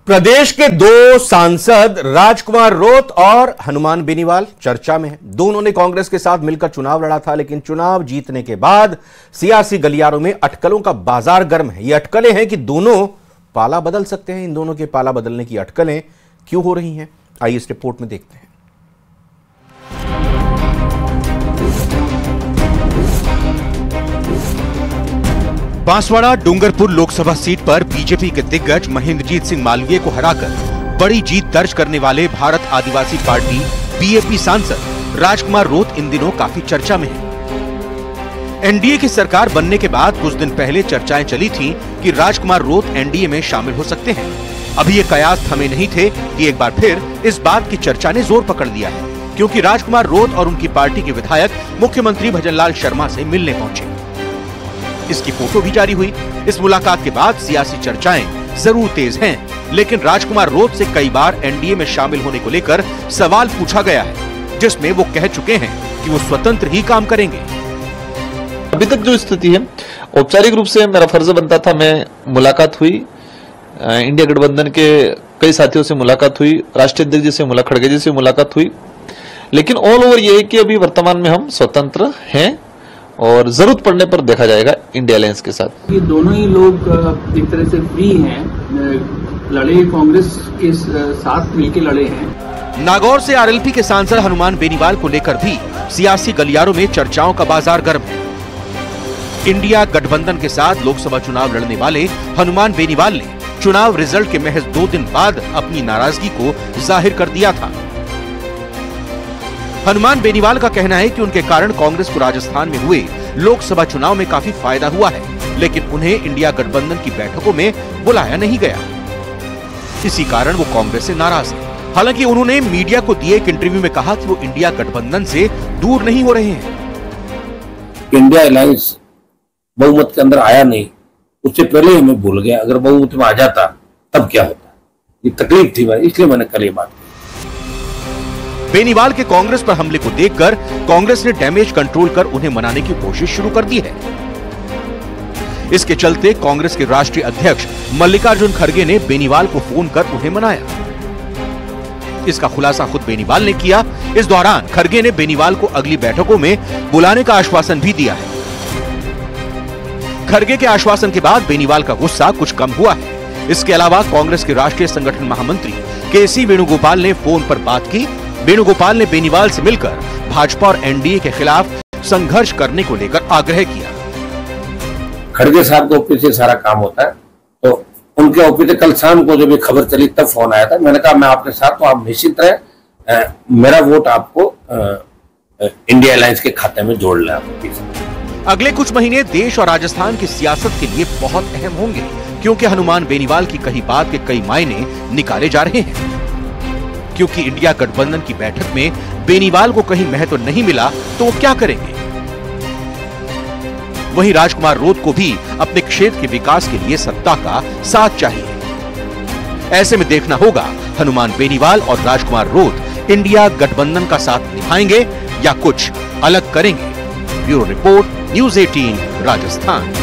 प्रदेश के दो सांसद राजकुमार रोत और हनुमान बेनीवाल चर्चा में हैं। दोनों ने कांग्रेस के साथ मिलकर चुनाव लड़ा था, लेकिन चुनाव जीतने के बाद सियासी गलियारों में अटकलों का बाजार गर्म है। ये अटकलें हैं कि दोनों पाला बदल सकते हैं। इन दोनों के पाला बदलने की अटकलें क्यों हो रही हैं, आइए इस रिपोर्ट में देखते हैं। बांसवाड़ा डूंगरपुर लोकसभा सीट पर बीजेपी के दिग्गज महेंद्रजीत सिंह मालवीय को हराकर बड़ी जीत दर्ज करने वाले भारत आदिवासी पार्टी बीएपी सांसद राजकुमार रोत इन दिनों काफी चर्चा में हैं। एनडीए की सरकार बनने के बाद कुछ दिन पहले चर्चाएं चली थीं कि राजकुमार रोत एनडीए में शामिल हो सकते हैं। अभी ये कयास थमे नहीं थे कि एक बार फिर इस बात की चर्चा ने जोर पकड़ लिया है, क्योंकि राजकुमार रोत और उनकी पार्टी के विधायक मुख्यमंत्री भजनलाल शर्मा से मिलने पहुंचे। इसकी फोटो भी जारी हुई। इस मुलाकात के बाद सियासी चर्चाएं जरूर तेज हैं, लेकिन राजकुमार रोत से कई बार एनडीए में शामिल होने को लेकर सवाल पूछा गया है, जिसमें वो कह चुके हैं कि वो स्वतंत्र ही काम करेंगे। अभी तक जो स्थिति है, औपचारिक रूप से मेरा फर्ज बनता था, मैं मुलाकात हुई, इंडिया गठबंधन के कई साथियों से मुलाकात हुई, राष्ट्रीय अध्यक्ष जी से खड़गे जी से मुलाकात हुई, लेकिन ऑल ओवर ये है कि अभी वर्तमान में हम स्वतंत्र हैं और जरूरत पड़ने पर देखा जाएगा इंडिया अलायंस के साथ। ये दोनों ही लोग एक तरह से फ्री हैं, लड़े कांग्रेस के साथ मिलकर लड़े हैं। नागौर से आरएलपी के सांसद हनुमान बेनीवाल को लेकर भी सियासी गलियारों में चर्चाओं का बाजार गर्म है। इंडिया गठबंधन के साथ लोकसभा चुनाव लड़ने वाले हनुमान बेनीवाल ने चुनाव रिजल्ट के महज 2 दिन बाद अपनी नाराजगी को जाहिर कर दिया था। हनुमान बेनीवाल का कहना है कि उनके कारण कांग्रेस को राजस्थान में हुए लोकसभा चुनाव में काफी फायदा हुआ है, लेकिन उन्हें इंडिया गठबंधन की बैठकों में बुलाया नहीं गया। इसी कारण वो कांग्रेस से नाराज है। हालांकि उन्होंने मीडिया को दिए एक इंटरव्यू में कहा कि वो इंडिया गठबंधन से दूर नहीं हो रहे हैं। इंडिया अलायंस बहुमत के अंदर आया नहीं, उससे पहले ही मैं भूल गया। अगर बहुमत में आ जाता तब क्या होता, ये तकलीफ थी भाई, इसलिए मैंने कल ये बात की। बेनीवाल के कांग्रेस पर हमले को देखकर कांग्रेस ने डैमेज कंट्रोल कर उन्हें मनाने की कोशिश शुरू कर दी है। इसके चलते कांग्रेस के राष्ट्रीय अध्यक्ष मल्लिकार्जुन खड़गे ने बेनीवाल को फोन कर उन्हें मनाया। इसका खुलासा खुद बेनीवाल ने किया। इस दौरान खड़गे ने बेनीवाल को अगली बैठकों में बुलाने का आश्वासन भी दिया है। खड़गे के आश्वासन के बाद बेनीवाल का गुस्सा कुछ कम हुआ है। इसके अलावा कांग्रेस के राष्ट्रीय संगठन महामंत्री केसी वेणुगोपाल ने फोन पर बात की। वेणुगोपाल ने बेनीवाल से मिलकर भाजपा और एनडीए के खिलाफ संघर्ष करने को लेकर आग्रह किया। खड़गे साहब के ऑफिस से सारा काम होता है, तो उनके ऑफिस से कल शाम को जब ये खबर चली तब फोन आया था। मैंने कहा मैं आपके साथ, तो आप निश्चित रहे, मेरा वोट आपको इंडिया अलायंस के खाते में जोड़ लें। अगले कुछ महीने देश और राजस्थान की सियासत के लिए बहुत अहम होंगे, क्योंकि हनुमान बेनीवाल की कही बात के कई मायने निकाले जा रहे हैं। क्योंकि इंडिया गठबंधन की बैठक में बेनीवाल को कहीं महत्व नहीं मिला तो वो क्या करेंगे। वहीं राजकुमार रोत को भी अपने क्षेत्र के विकास के लिए सत्ता का साथ चाहिए। ऐसे में देखना होगा हनुमान बेनीवाल और राजकुमार रोत इंडिया गठबंधन का साथ निभाएंगे या कुछ अलग करेंगे। Bureau report, news 18 Rajasthan.